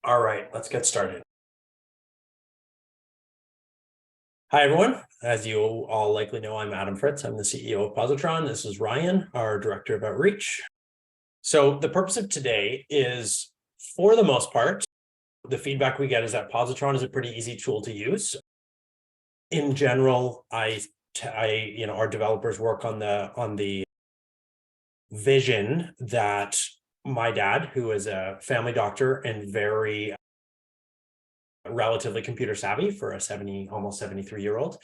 All right, let's get started. Hi, everyone. As you all likely know, I'm Adam Fritz. I'm the CEO of Pozotron. This is Ryan, our Director of Outreach. So the purpose of today is, for the most part, the feedback we get is that Pozotron is a pretty easy tool to use. In general, our developers work on the vision that my dad, who is a family doctor and very relatively computer savvy for a almost 73-year-old,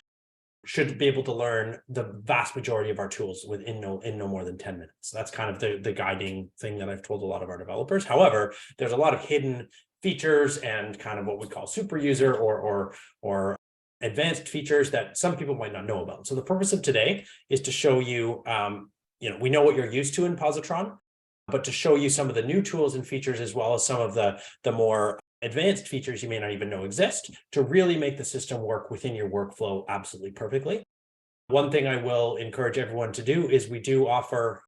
should be able to learn the vast majority of our tools in no more than 10 minutes. That's kind of the guiding thing that I've told a lot of our developers. However, there's a lot of hidden features and kind of what we call super user or advanced features that some people might not know about. So the purpose of today is to show you, we know what you're used to in Pozotron, but to show you some of the new tools and features, as well as some of the more advanced features you may not even know exist, to really make the system work within your workflow absolutely perfectly. One thing I will encourage everyone to do is we do offer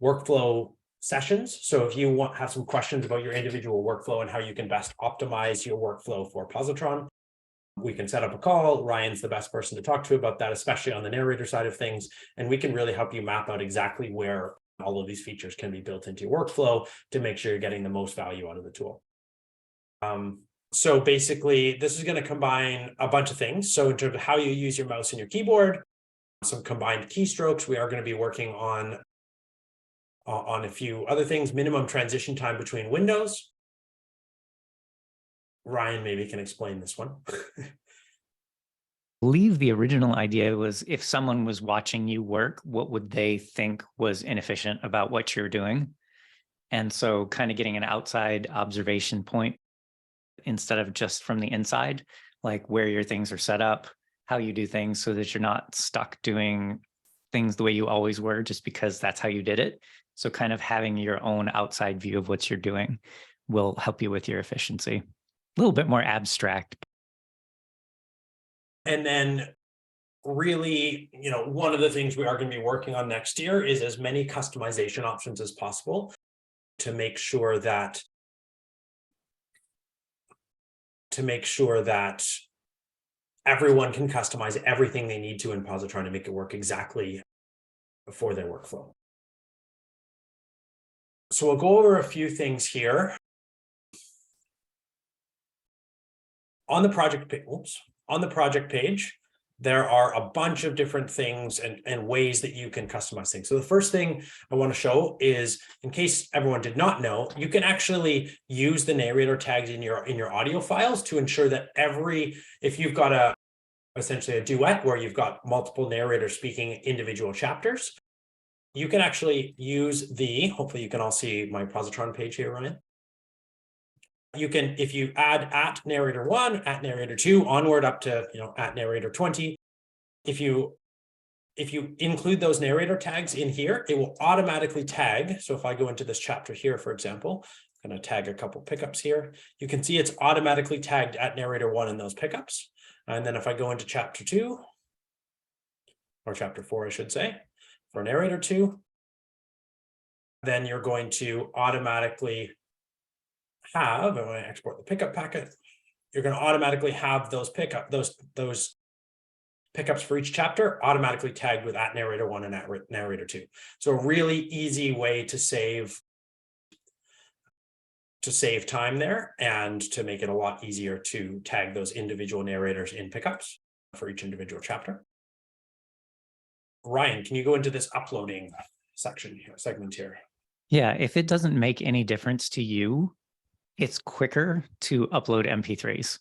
workflow sessions. So if you have some questions about your individual workflow and how you can best optimize your workflow for Pozotron, we can set up a call. Ryan's the best person to talk to about that, especially on the narrator side of things. And we can really help you map out exactly where all of these features can be built into your workflow to make sure you're getting the most value out of the tool. So basically, this is going to combine a bunch of things. So in terms of how you use your mouse and your keyboard, some combined keystrokes. We are going to be working on a few other things. Minimum transition time between windows. Ryan maybe can explain this one. I believe the original idea was, if someone was watching you work, what would they think was inefficient about what you're doing? And so kind of getting an outside observation point instead of just from the inside, like where your things are set up, how you do things, so that you're not stuck doing things the way you always were just because that's how you did it. So kind of having your own outside view of what you're doing will help you with your efficiency. A little bit more abstract. And then really, one of the things we are going to be working on next year is as many customization options as possible to make sure that everyone can customize everything they need to in Pozotron to make it work exactly for their workflow. So we'll go over a few things here. On the project page, there are a bunch of different things and ways that you can customize things. So the first thing I want to show is, in case everyone did not know, you can actually use the narrator tags in your audio files to ensure that if you've got essentially a duet where you've got multiple narrators speaking individual chapters, you can actually use hopefully you can all see my Pozotron page here, Ryan. You can, if you add at narrator 1, at narrator 2, onward up to at narrator 20, if you include those narrator tags in here, it will automatically tag. So if I go into this chapter here, for example, I'm going to tag a couple pickups here. You can see it's automatically tagged at narrator 1 in those pickups. And then if I go into chapter 2, or chapter 4, I should say, for narrator 2, then you're going to automatically have, and when I export the pickup packet, you're going to automatically have those pickups for each chapter automatically tagged with at narrator 1 and at narrator 2. So a really easy way to save time there, and to make it a lot easier to tag those individual narrators in pickups for each individual chapter. Ryan, can you go into this uploading segment here? Yeah, if it doesn't make any difference to you, it's quicker to upload MP3s.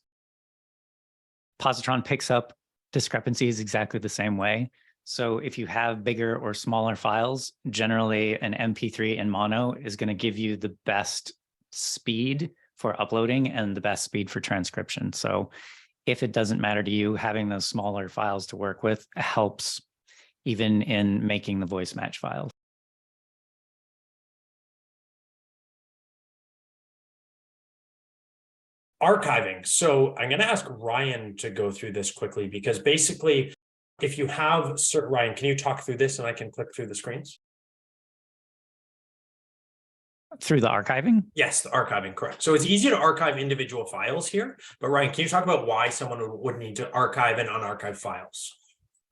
Pozotron picks up discrepancies exactly the same way. So if you have bigger or smaller files, generally an MP3 in mono is going to give you the best speed for uploading and the best speed for transcription. So if it doesn't matter to you, having those smaller files to work with helps even in making the voice match files. Archiving. So I'm going to ask Ryan to go through this quickly, because basically, if you have Ryan, can you talk through this and I can click through the screens? Through the archiving? Yes, the archiving, correct. So it's easy to archive individual files here, but Ryan, can you talk about why someone would need to archive and unarchive files?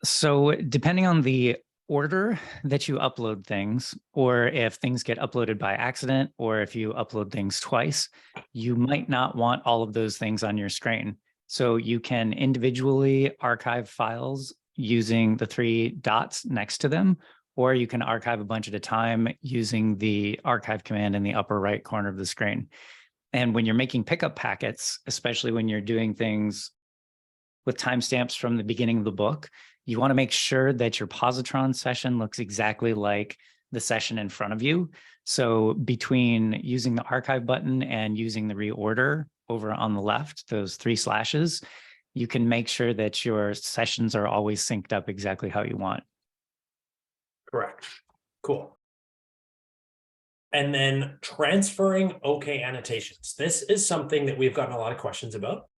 So depending on the order that you upload things, or if things get uploaded by accident, or if you upload things twice, you might not want all of those things on your screen. So you can individually archive files using the three dots next to them, or you can archive a bunch at a time using the archive command in the upper right corner of the screen. And when you're making pickup packets, especially when you're doing things with timestamps from the beginning of the book, you want to make sure that your Pozotron session looks exactly like the session in front of you. So between using the archive button and using the reorder over on the left, those three slashes, you can make sure that your sessions are always synced up exactly how you want. Correct. Cool. And then transferring OK annotations. This is something that we've gotten a lot of questions about.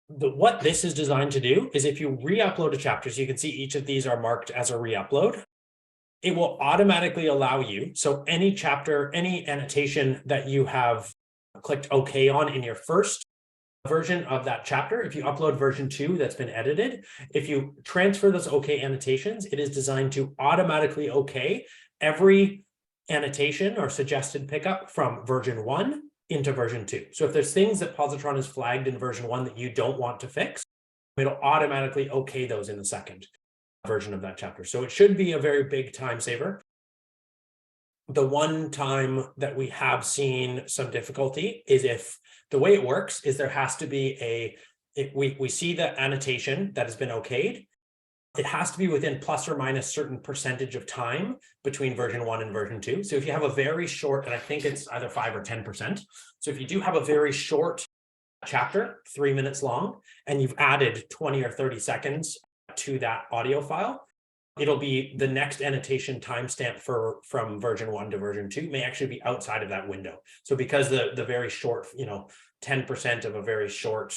What this is designed to do is if you re-upload a chapter, so you can see each of these are marked as a re-upload, it will automatically allow you, so any chapter, any annotation that you have clicked OK on in your first version of that chapter, if you upload version 2 that's been edited, if you transfer those OK annotations, it is designed to automatically OK every annotation or suggested pickup from version 1 into version 2. So if there's things that Pozotron has flagged in version 1 that you don't want to fix, it'll automatically OK those in the second version of that chapter. So it should be a very big time saver. The one time that we have seen some difficulty is if the way it works is there has to be we see the annotation that has been okayed. It has to be within plus or minus certain percentage of time between version 1 and version 2. So if you have a very short, and I think it's either 5 or 10%. So if you do have a very short chapter, 3 minutes long, and you've added 20 or 30 seconds to that audio file, it'll be the next annotation timestamp from version 1 to version 2 may actually be outside of that window. So because the very short, 10% of a very short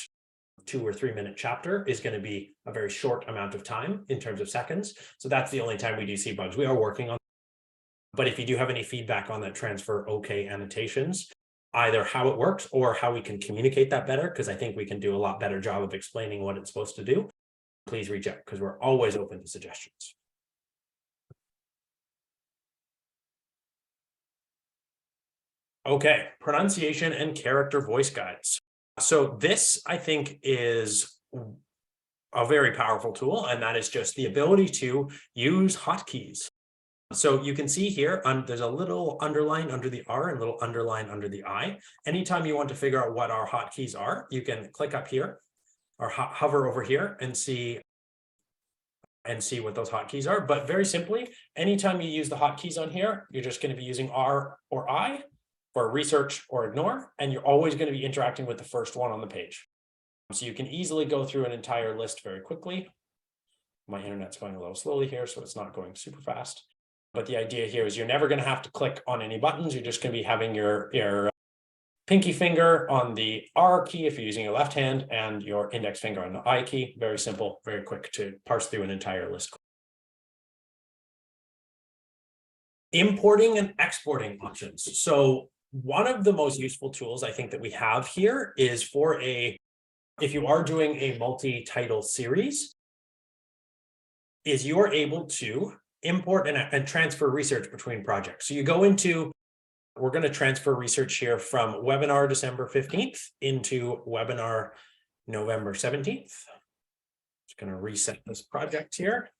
2 or 3 minute chapter is going to be a very short amount of time in terms of seconds. So that's the only time we do see bugs. We are working on, but if you do have any feedback on that transfer OK annotations, either how it works or how we can communicate that better, because I think we can do a lot better job of explaining what it's supposed to do, please reach out because we're always open to suggestions. Okay, pronunciation and character voice guides. So this, I think, is a very powerful tool, and that is just the ability to use hotkeys. So you can see here, there's a little underline under the R and a little underline under the I. Anytime you want to figure out what our hotkeys are, you can click up here or hover over here and see what those hotkeys are. But very simply, anytime you use the hotkeys on here, you're just going to be using R or I, or research or ignore, and you're always going to be interacting with the first one on the page. So you can easily go through an entire list very quickly. My internet's going a little slowly here, so it's not going super fast. But the idea here is you're never going to have to click on any buttons. You're just going to be having your pinky finger on the R key if you're using your left hand, and your index finger on the I key. Very simple, very quick to parse through an entire list. Importing and exporting options. So one of the most useful tools I think that we have here is for if you are doing a multi-title series, is you're able to import and transfer research between projects. So you go into, we're going to transfer research here from webinar December 15th into webinar November 17th. Just going to reset this project here.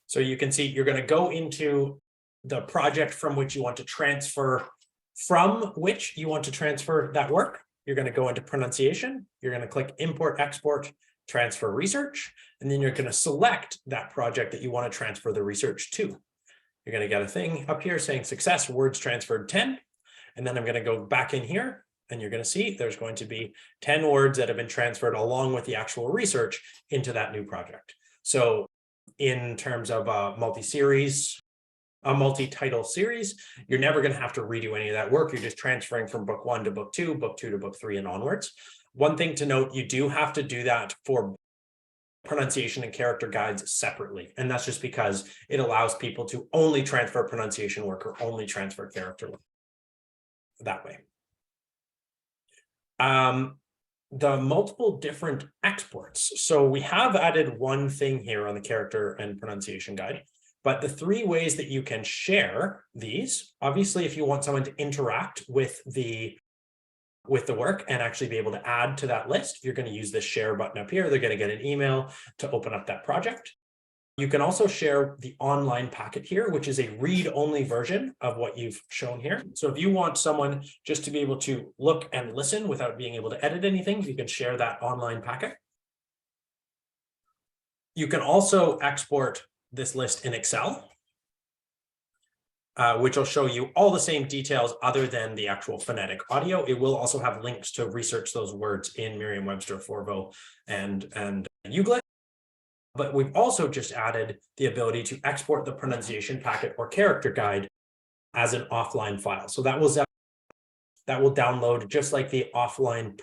So you can see you're going to go into the project from which you want to transfer that work. You're going to go into pronunciation. You're going to click import, export, transfer research, and then you're going to select that project that you want to transfer the research to. You're going to get a thing up here saying success, words transferred 10. And then I'm going to go back in here and you're going to see there's going to be 10 words that have been transferred along with the actual research into that new project. So in terms of a multi-title series, you're never going to have to redo any of that work. You're just transferring from book 1 to book 2, book 2 to book 3, and onwards. One thing to note, you do have to do that for pronunciation and character guides separately. And that's just because it allows people to only transfer pronunciation work or only transfer character work that way. The multiple different exports. So we have added one thing here on the character and pronunciation guide, but the 3 ways that you can share these, obviously, if you want someone to interact with the work and actually be able to add to that list, you're going to use this share button up here. They're going to get an email to open up that project. You can also share the online packet here, which is a read-only version of what you've shown here. So if you want someone just to be able to look and listen without being able to edit anything, you can share that online packet. You can also export this list in Excel, which will show you all the same details other than the actual phonetic audio. It will also have links to research those words in Merriam-Webster, Forvo, and Euclid. But we've also just added the ability to export the pronunciation packet or character guide as an offline file. So that will download just like the offline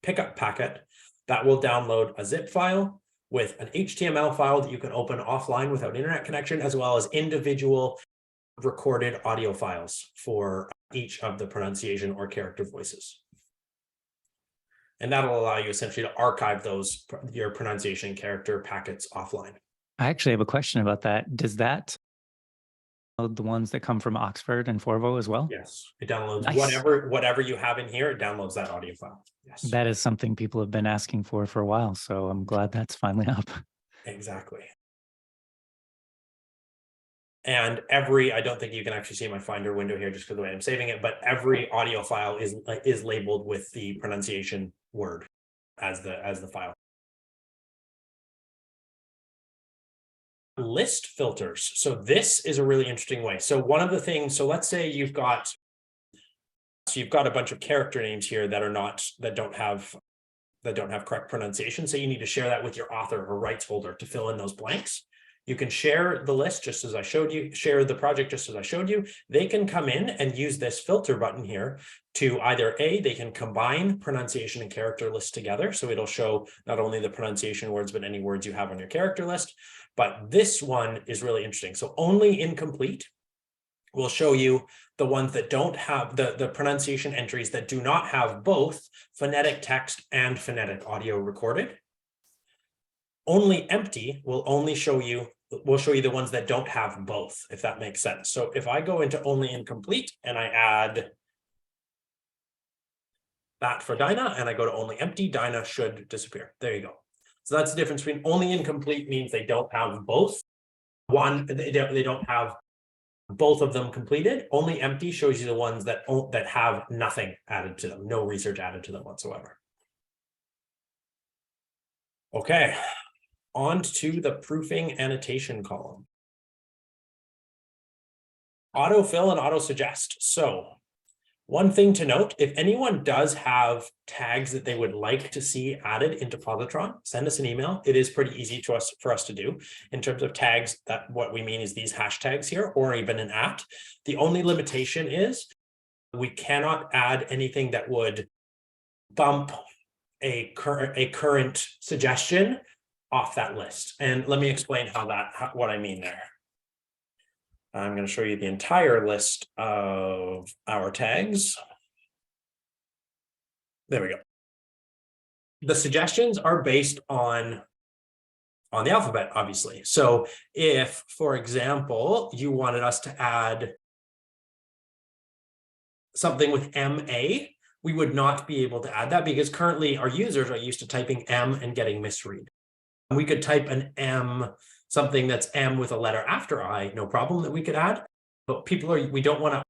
pickup packet. That will download a zip file with an HTML file that you can open offline without internet connection, as well as individual recorded audio files for each of the pronunciation or character voices. And that'll allow you essentially to archive your pronunciation character packets offline. I actually have a question about that. Does that download the ones that come from Oxford and Forvo as well? Yes, it downloads Nice. whatever you have in here, it downloads that audio file. Yes. That is something people have been asking for a while, so I'm glad that's finally up. Exactly. And I don't think you can actually see my Finder window here just because of the way I'm saving it, but every audio file is labeled with the pronunciation word as the file. List filters. So this is a really interesting way. So one of the things, so let's say you've got a bunch of character names here that don't have correct pronunciation. So you need to share that with your author or rights holder to fill in those blanks. You can share the list just as I showed you, share the project just as I showed you. They can come in and use this filter button here to either they can combine pronunciation and character lists together. So it'll show not only the pronunciation words, but any words you have on your character list. But this one is really interesting. So only incomplete will show you the ones that don't have the pronunciation entries that do not have both phonetic text and phonetic audio recorded. Only empty will show you the ones that don't have both, if that makes sense. So if I go into only incomplete and I add that for Dinah and I go to only empty, Dinah should disappear. There you go. So that's the difference between only incomplete means they don't have both. They don't have both of them completed. Only empty shows you the ones that have nothing added to them, no research added to them whatsoever. Okay. On to the proofing annotation column. Autofill and auto suggest. So one thing to note, if anyone does have tags that they would like to see added into Pozotron, send us an email. It is pretty easy for us to do in terms of tags. That what we mean is these hashtags here, or even an @ The only limitation is we cannot add anything that would bump a current suggestion off that list. And let me explain what I mean there. I'm going to show you the entire list of our tags. There we go. The suggestions are based on the alphabet, obviously. So if, for example, you wanted us to add something with MA, we would not be able to add that because currently our users are used to typing M and getting misread. We could type an M, something that's M with a letter after I, no problem that we could add. But we don't want to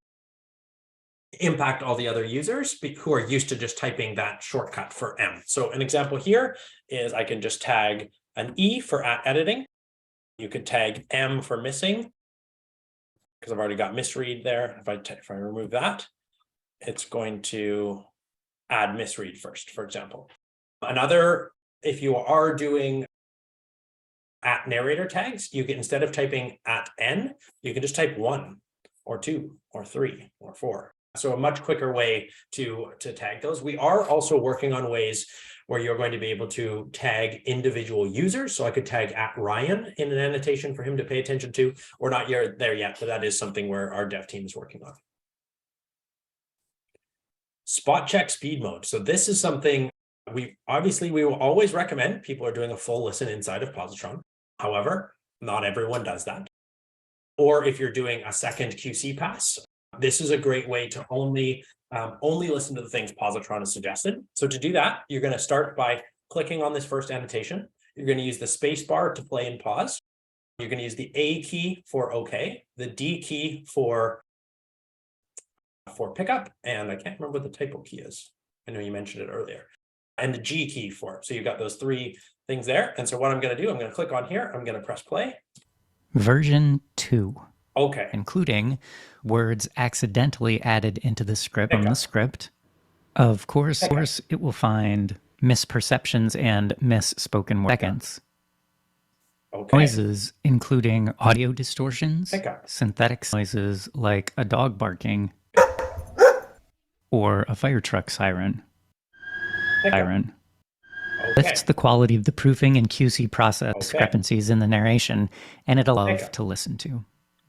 impact all the other users who are used to just typing that shortcut for M. So an example here is I can just tag an E for @editing. You could tag M for missing because I've already got misread there. If I remove that, it's going to add misread first, for example. If you are doing @narrator tags, you can, instead of typing @n, you can just type 1 or 2 or 3 or 4. So a much quicker way to tag those. We are also working on ways where you're going to be able to tag individual users. So I could tag @Ryan in an annotation for him to pay attention to. We're not there yet, but that is something where our dev team is working on. Spot check speed mode. So this is something we will always recommend people are doing a full listen inside of Pozotron. However, not everyone does that. Or if you're doing a second QC pass, this is a great way to only listen to the things Pozotron has suggested. So to do that, you're going to start by clicking on this first annotation. You're going to use the space bar to play and pause. You're going to use the A key for OK, the D key for pickup, and I can't remember what the typo key is. I know you mentioned it earlier. And the G key for it. So you've got those three things there. And so what I'm going to do, I'm going to click on here. I'm going to press play. Version 2. Okay. Including words accidentally added into the script from the script. Of course, it will find misperceptions and misspoken seconds. Okay. Noises, including audio distortions, synthetic noises like a dog barking, or a fire truck siren. Lifts the quality of the proofing and QC process discrepancies in the narration, and it'll love to listen to.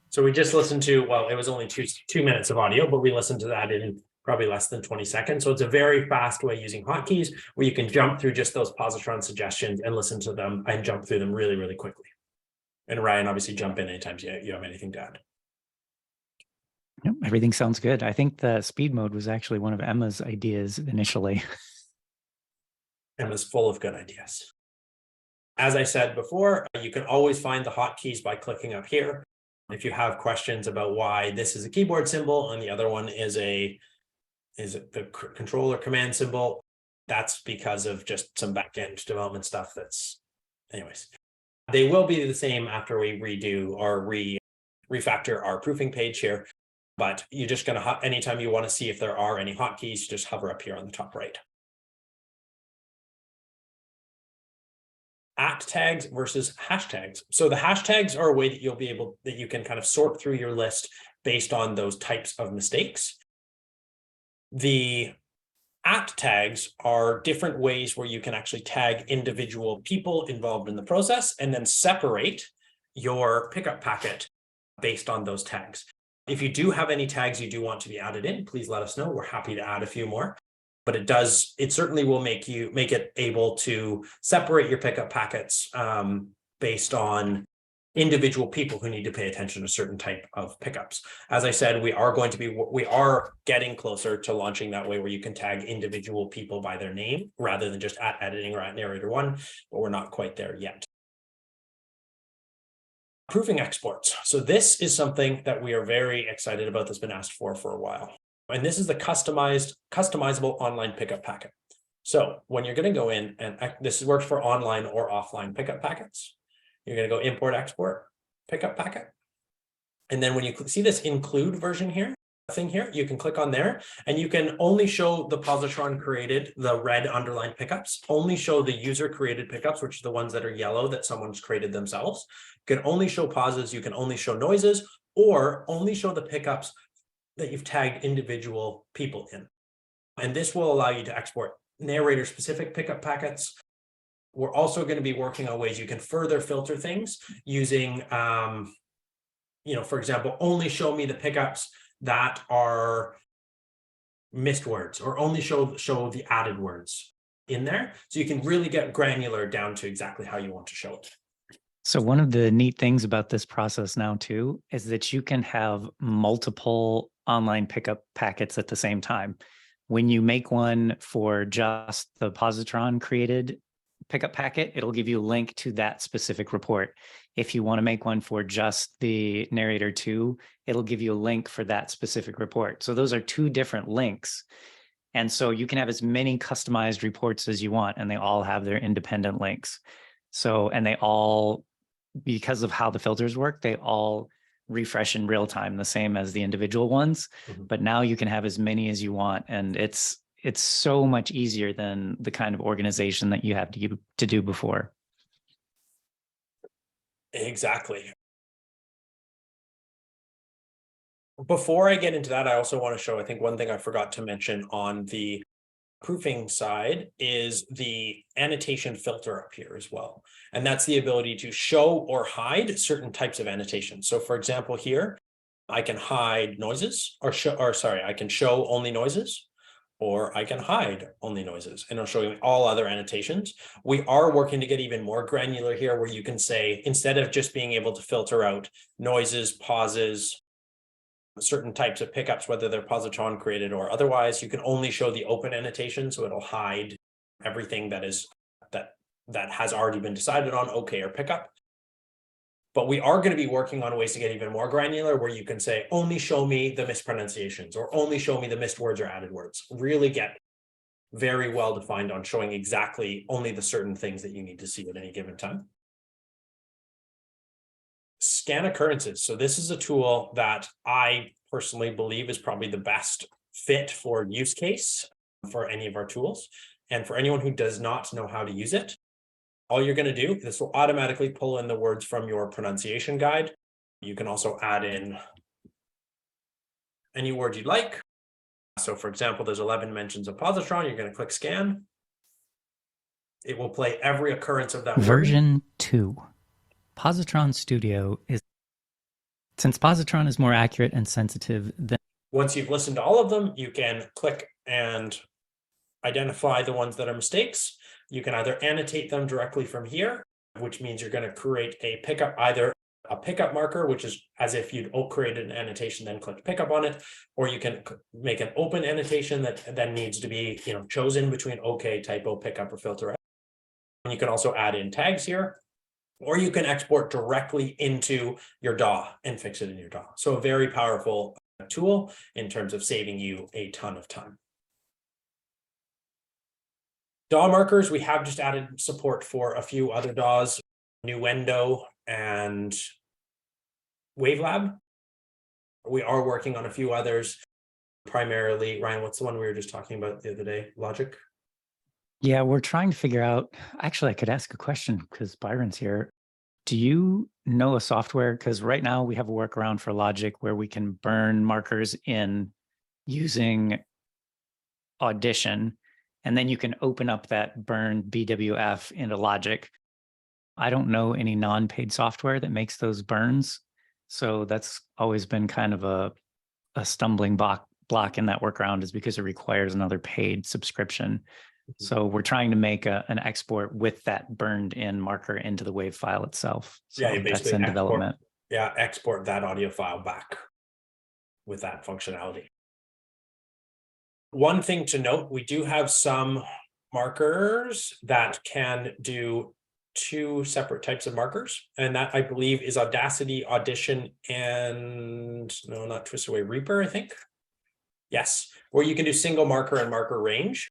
So we just listened to, well, it was only two minutes of audio, but we listened to that in probably less than 20 seconds. So it's a very fast way using hotkeys where you can jump through just those Pozotron suggestions and listen to them and jump through them really, really quickly. And Ryan, obviously jump in anytime you have anything to add. Yep, everything sounds good. I think the speed mode was actually one of Emma's ideas initially. Emma's full of good ideas. As I said before, you can always find the hotkeys by clicking up here. If you have questions about why this is a keyboard symbol and the other one is the controller command symbol, that's because of just some backend development stuff anyways. They will be the same after we redo or refactor our proofing page here, but you're just going to, anytime you want to see if there are any hotkeys, just hover up here on the top right. @tags versus hashtags. So the hashtags are a way that you can kind of sort through your list based on those types of mistakes. The @tags are different ways where you can actually tag individual people involved in the process and then separate your pickup packet based on those tags. If you do have any tags you do want to be added in, please let us know. We're happy to add a few more. But it certainly will make it able to separate your pickup packets based on individual people who need to pay attention to certain type of pickups. As I said, we are getting closer to launching that way where you can tag individual people by their name rather than just @editing or @narrator1, but we're not quite there yet. Proofing exports. So this is something that we are very excited about that's been asked for a while. And this is the customizable online pickup packet. So when you're going to go in, and this works for online or offline pickup packets, you're going to go import, export, pickup packet. And then when you see this include version here, you can click on there and you can only show the Pozotron created, the red underlined pickups, only show the user created pickups, which are the ones that are yellow that someone's created themselves. You can only show pauses, you can only show noises, or only show the pickups that you've tagged individual people in. And this will allow you to export narrator specific pickup packets. We're also going to be working on ways you can further filter things using, for example, only show me the pickups that are missed words, or only show the added words in there. So you can really get granular down to exactly how you want to show it. So one of the neat things about this process now too, is that you can have multiple online pickup packets at the same time. When you make one for just the Pozotron created pickup packet, it'll give you a link to that specific report. If you want to make one for just the narrator 2, it'll give you a link for that specific report. So those are two different links. And so you can have as many customized reports as you want, and they all have their independent links. So, and they all, because of how the filters work, they all refresh in real time, the same as the individual ones. Mm-hmm. But now you can have as many as you want. And it's so much easier than the kind of organization that you have to do before. Exactly. Before I get into that, I also want to show, I think one thing I forgot to mention on the proofing side is the annotation filter up here as well. And that's the ability to show or hide certain types of annotations. So for example, here, I can hide noises I can show only noises, or I can hide only noises, and I'll show you all other annotations. We are working to get even more granular here, where you can say, instead of just being able to filter out noises, pauses, certain types of pickups, whether they're Pozotron created or otherwise, you can only show the open annotation. So it'll hide everything that has already been decided on, okay, or pickup. But we are going to be working on ways to get even more granular, where you can say, only show me the mispronunciations, or only show me the missed words or added words. Really get very well defined on showing exactly only the certain things that you need to see at any given time. Scan occurrences. So this is a tool that I personally believe is probably the best fit for use case for any of our tools. And for anyone who does not know how to use it, all you're going to do, this will automatically pull in the words from your pronunciation guide. You can also add in any word you'd like. So for example, there's 11 mentions of Pozotron. You're going to click scan. It will play every occurrence of that word. Version 2. Pozotron Studio is, since Pozotron is more accurate and sensitive than. Once you've listened to all of them, you can click and identify the ones that are mistakes. You can either annotate them directly from here, which means you're going to create a pickup, either a pickup marker, which is as if you'd created an annotation, then click pickup on it, or you can make an open annotation that then needs to be, chosen between okay, typo, pickup, or filter. And you can also add in tags here, or you can export directly into your DAW and fix it in your DAW. So a very powerful tool in terms of saving you a ton of time. DAW markers, we have just added support for a few other DAWs, Nuendo and Wavelab. We are working on a few others, primarily, Ryan, what's the one we were just talking about the other day? Logic? Yeah, we're trying to figure out, actually, I could ask a question because Byron's here. Do you know a software? Because right now we have a workaround for Logic where we can burn markers in using Audition, and then you can open up that burned BWF into Logic. I don't know any non-paid software that makes those burns. So that's always been kind of a stumbling block in that workaround, is because it requires another paid subscription. So we're trying to make an export with that burned in marker into the WAV file itself. So yeah, you basically that's in development. Yeah, export that audio file back with that functionality. One thing to note, we do have some markers that can do two separate types of markers, and that I believe is Audacity, Audition, and no, not Twist Away, Reaper, I think. Yes, where you can do single marker and marker range.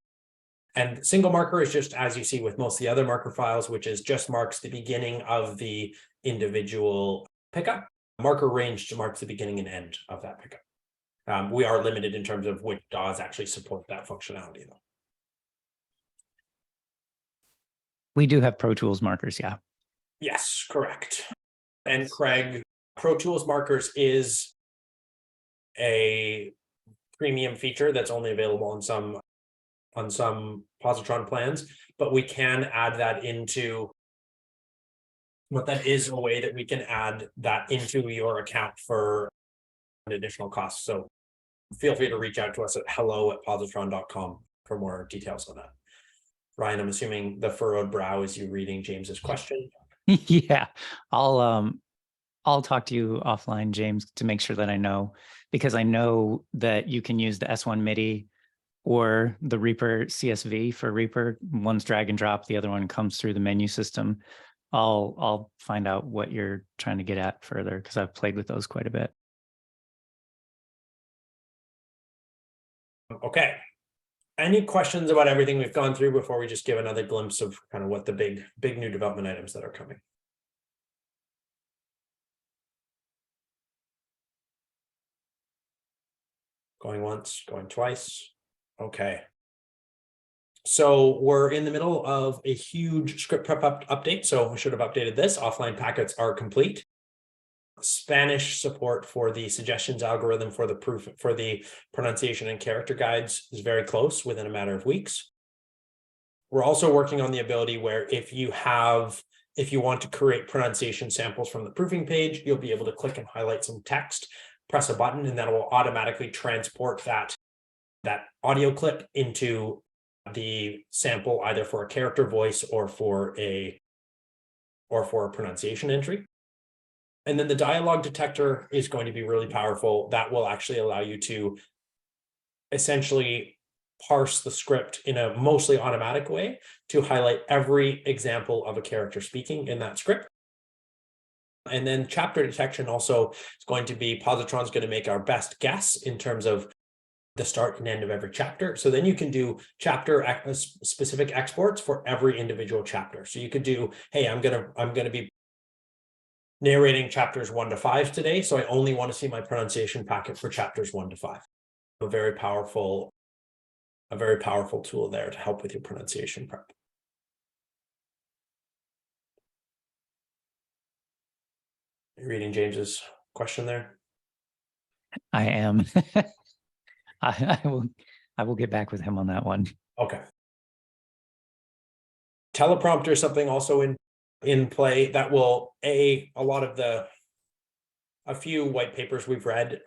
And single marker is just, as you see with most of the other marker files, which is just marks the beginning of the individual pickup. Marker range marks the beginning and end of that pickup. We are limited in terms of which DAWs actually support that functionality, though. We do have Pro Tools markers, yeah. Yes, correct. And Craig, Pro Tools markers is a premium feature that's only available on some Pozotron plans, but we can add that into what that is a way that we can add that into your account for an additional cost. So feel free to reach out to us at hello@pozotron.com for more details on that. Ryan, I'm assuming the furrowed brow is you reading James's question. Yeah, I'll talk to you offline, James, to make sure that I know, because I know that you can use the S1 MIDI or the Reaper CSV for Reaper. One's drag and drop, the other one comes through the menu system. I'll find out what you're trying to get at further, because I've played with those quite a bit. Okay. Any questions about everything we've gone through before we just give another glimpse of kind of what the big new development items that are coming? Going once, going twice. Okay. So we're in the middle of a huge script prep update. So we should have updated this. Offline packets are complete. Spanish support for the suggestions algorithm for the pronunciation and character guides is very close, within a matter of weeks. We're also working on the ability where if you want to create pronunciation samples from the proofing page, you'll be able to click and highlight some text, press a button, and that will automatically transport that audio clip into the sample, either for a character voice or for a pronunciation entry. And then the dialogue detector is going to be really powerful. That will actually allow you to essentially parse the script in a mostly automatic way to highlight every example of a character speaking in that script. And then chapter detection also is going to be, Pozotron's going to make our best guess in terms of the start and end of every chapter. So then you can do chapter specific exports for every individual chapter. So you could do, hey, I'm gonna be narrating chapters 1 to 5 today, so I only want to see my pronunciation packet for chapters 1 to 5. A very powerful tool there to help with your pronunciation prep. You're reading James's question there? I am. I will get back with him on that one. Okay. Teleprompter is something also in play that will a few white papers we've read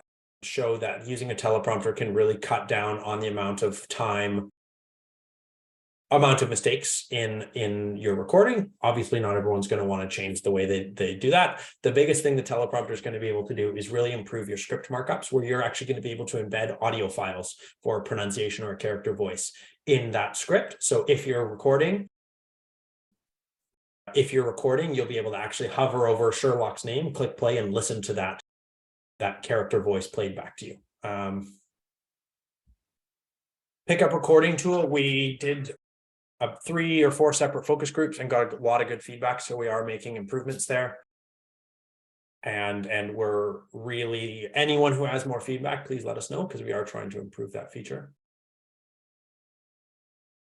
show that using a teleprompter can really cut down on the amount of mistakes in your recording. Obviously, not everyone's going to want to change the way they do that. The biggest thing the teleprompter is going to be able to do is really improve your script markups, where you're actually going to be able to embed audio files for pronunciation or character voice in that script. So if you're recording, you'll be able to actually hover over Sherlock's name, click play, and listen to that character voice played back to you. Pickup recording tool, we did 3 or 4 separate focus groups and got a lot of good feedback. So we are making improvements there. And we're really, anyone who has more feedback, please let us know, because we are trying to improve that feature.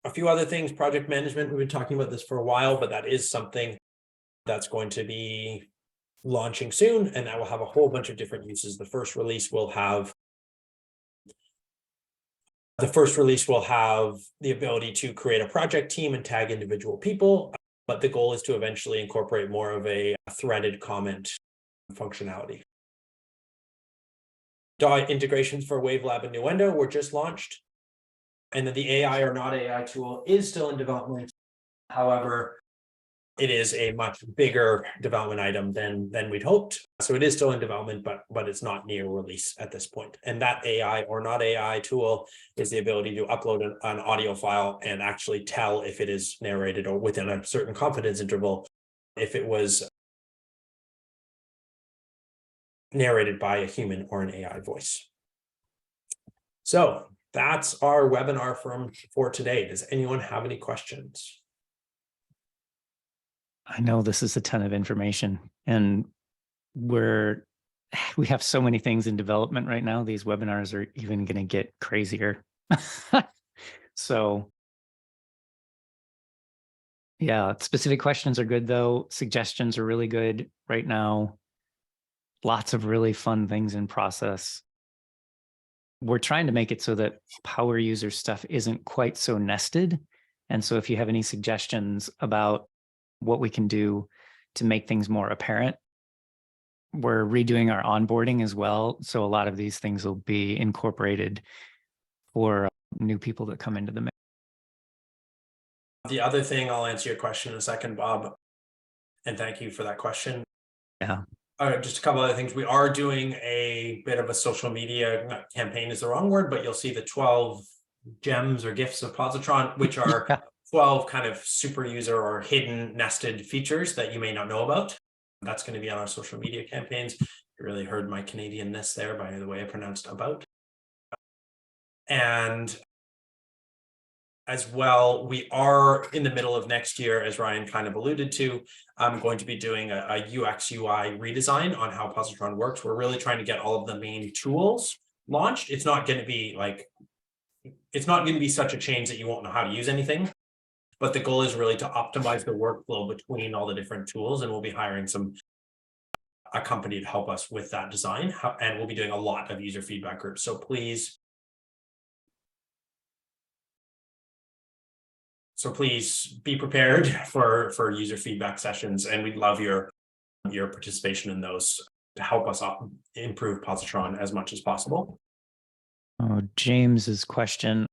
A few other things, project management, we've been talking about this for a while, but that is something that's going to be launching soon, and that will have a whole bunch of different uses. The first release will have the ability to create a project team and tag individual people, but the goal is to eventually incorporate more of a threaded comment functionality. DAW integrations for Wavelab and Nuendo were just launched, and then the AI or not AI tool is still in development. However, it is a much bigger development item than we'd hoped. So it is still in development, but it's not near release at this point. And that AI or not AI tool is the ability to upload an audio file and actually tell if it is narrated, or within a certain confidence interval, if it was narrated by a human or an AI voice. So that's our webinar for today. Does anyone have any questions? I know this is a ton of information, and we have so many things in development right now. These webinars are even going to get crazier. So yeah, specific questions are good though. Suggestions are really good right now. Lots of really fun things in process. We're trying to make it so that power user stuff isn't quite so nested. And so if you have any suggestions about what we can do to make things more apparent, we're redoing our onboarding as well. So a lot of these things will be incorporated for new people that come into the mix. The other thing, I'll answer your question in a second, Bob, and thank you for that question. Yeah. Just a couple other things. We are doing a bit of a social media campaign is the wrong word, but you'll see the 12 gems or gifts of Pozotron, which are 12 kind of super user or hidden nested features that you may not know about. That's going to be on our social media campaigns. You really heard my Canadianness there by the way I pronounced about. And as well, we are in the middle of next year, as Ryan kind of alluded to, I'm going to be doing a UX UI redesign on how Pozotron works. We're really trying to get all of the main tools launched. It's not going to be such a change that you won't know how to use anything, but the goal is really to optimize the workflow between all the different tools, and we'll be hiring some a company to help us with that design. And we'll be doing a lot of user feedback groups. So please be prepared for user feedback sessions, and we'd love your participation in those to help us improve Pozotron as much as possible. James's question,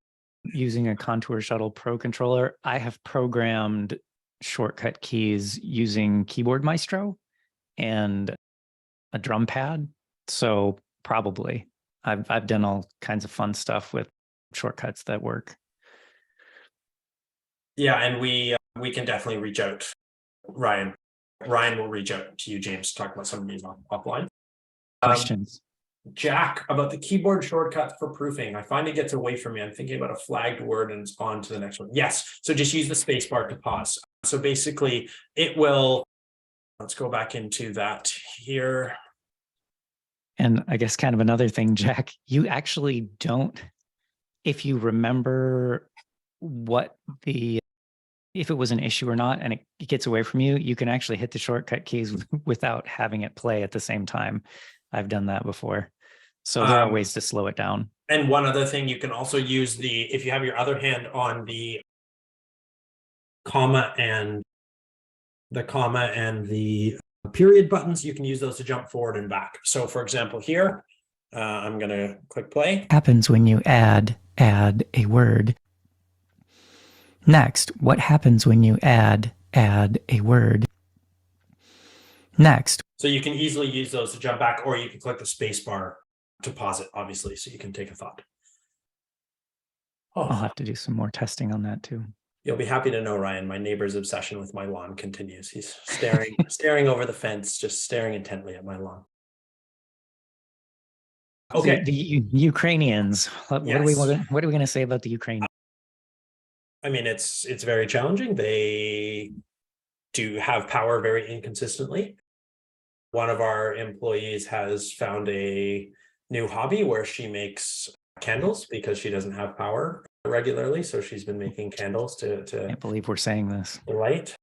using a Contour Shuttle Pro controller, I have programmed shortcut keys using Keyboard Maestro and a drum pad. So probably I've done all kinds of fun stuff with shortcuts that work. Yeah, and we can definitely reach out. Ryan will reach out to you, James, to talk about some of these offline. Questions. Jack, about the keyboard shortcut for proofing. I find it gets away from me. I'm thinking about a flagged word and it's on to the next one. Yes. So just use the space bar to pause. So basically it will, let's go back into that here. And I guess kind of another thing, Jack, you actually don't, if you remember if it was an issue or not, and it gets away from you, you can actually hit the shortcut keys without having it play at the same time. I've done that before. So there are ways to slow it down. And one other thing, you can also use if you have your other hand on the comma and the period buttons, you can use those to jump forward and back. So for example, here, I'm going to click play. Happens when you add a word. Next, what happens when you add a word? Next. So you can easily use those to jump back, or you can click the space bar to pause it, obviously, so you can take a thought. I'll have to do some more testing on that too. You'll be happy to know, Ryan, my neighbor's obsession with my lawn continues. He's staring over the fence, just staring intently at my lawn. Okay. The Ukrainians. What are we going to say about the Ukrainians? I mean, it's very challenging. They do have power very inconsistently. One of our employees has found a new hobby where she makes candles because she doesn't have power regularly. So she's been making candles to I can't believe we're saying this. Light.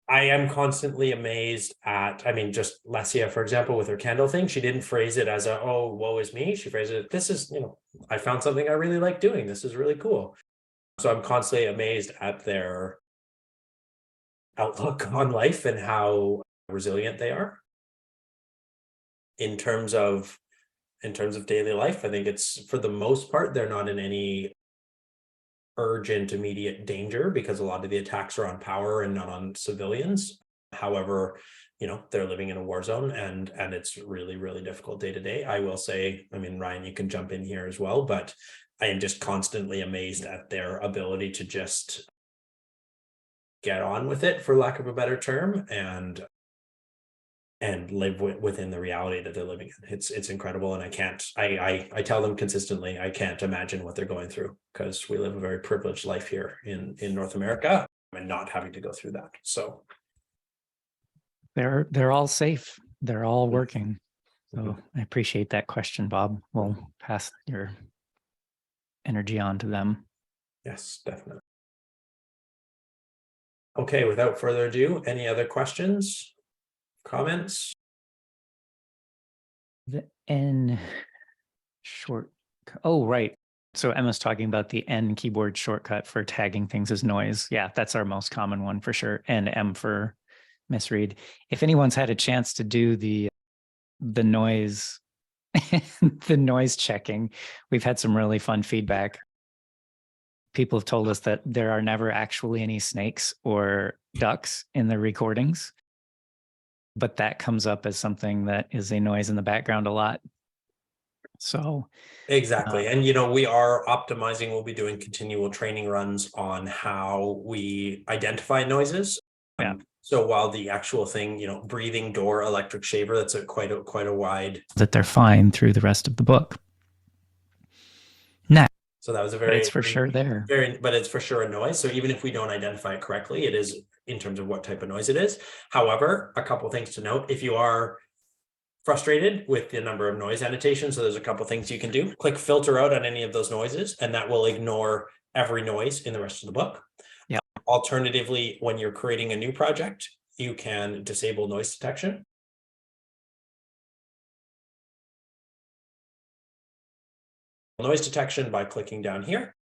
I am constantly amazed at, I mean, just Lesia, for example, with her candle thing, she didn't phrase it as oh, woe is me. She phrased it, this is, I found something I really like doing. This is really cool. So I'm constantly amazed at their outlook on life and how resilient they are. In terms of daily life, I think it's, for the most part, they're not in any urgent immediate danger because a lot of the attacks are on power and not on civilians. However, they're living in a war zone and it's really, really difficult day to day. I will say, I mean, Ryan, you can jump in here as well, but I am just constantly amazed at their ability to just get on with it, for lack of a better term, and live within the reality that they're living in. It's incredible. And I tell them consistently, I can't imagine what they're going through because we live a very privileged life here in North America and not having to go through that. So they're all safe. They're all working. So I appreciate that question, Bob. We'll pass your energy on to them. Yes, definitely. Okay, without further ado, any other questions, comments? The N short. Oh, right. So Emma's talking about the N keyboard shortcut for tagging things as noise. Yeah, that's our most common one for sure. And M for misread. If anyone's had a chance to do the noise, the noise checking, we've had some really fun feedback. People have told us that there are never actually any snakes or ducks in the recordings, but that comes up as something that is a noise in the background a lot. So exactly. And, we are optimizing. We'll be doing continual training runs on how we identify noises. Yeah. So while the actual thing, breathing door, electric shaver, that's quite a wide. That they're fine through the rest of the book. Next. So that was but it's for sure there. But it's for sure a noise. So even if we don't identify it correctly, it is in terms of what type of noise it is. However, a couple of things to note: if you are frustrated with the number of noise annotations, so there's a couple of things you can do. Click filter out on any of those noises, and that will ignore every noise in the rest of the book. Yeah. Alternatively, when you're creating a new project, you can disable noise detection. noise detection by clicking down here.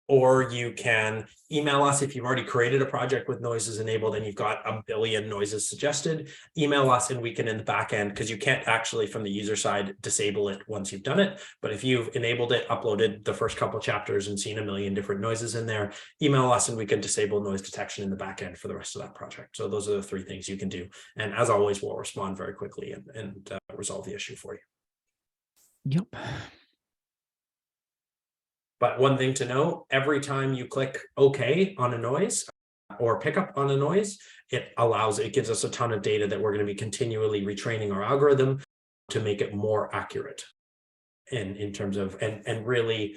Or you can email us if you've already created a project with noises enabled and you've got a billion noises suggested. Email us and we can in the back end, because you can't actually from the user side disable it once you've done it. But if you've enabled it, uploaded the first couple chapters and seen a million different noises in there, email us and we can disable noise detection in the back end for the rest of that project. So those are the 3 things you can do. And as always, we'll respond very quickly and resolve the issue for you. Yep. But one thing to know, every time you click OK on a noise or pick up on a noise, it gives us a ton of data that we're going to be continually retraining our algorithm to make it more accurate in terms of, and really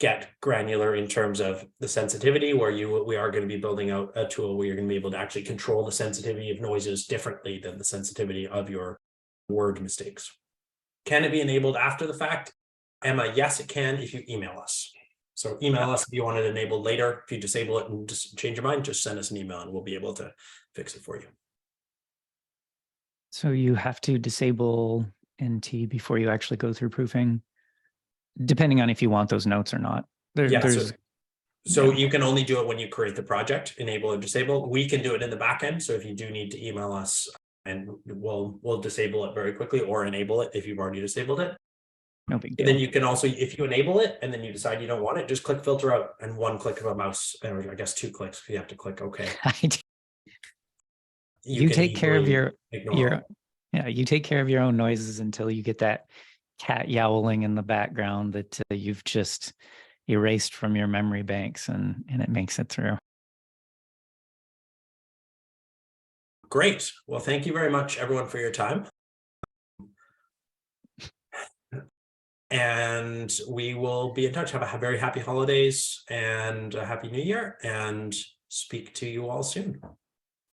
get granular in terms of the sensitivity, where we are going to be building out a tool where you're going to be able to actually control the sensitivity of noises differently than the sensitivity of your word mistakes. Can it be enabled after the fact? Emma, yes, it can if you email us. So email us if you want it enabled later. If you disable it and just change your mind, just send us an email and we'll be able to fix it for you. So you have to disable NT before you actually go through proofing, depending on if you want those notes or not. So you can only do it when you create the project, enable or disable. We can do it in the back end. So if you do need to email us, and we'll disable it very quickly or enable it if you've already disabled it. No big deal. And then you can also, if you enable it and then you decide you don't want it, just click filter out and 1 click of a mouse, or I guess 2 clicks. You have to click OK. You take care of your you take care of your own noises until you get that cat yowling in the background that you've just erased from your memory banks, and it makes it through. Great. Well, thank you very much, everyone, for your time. And we will be in touch. Have a very happy holidays and a happy new year, and speak to you all soon.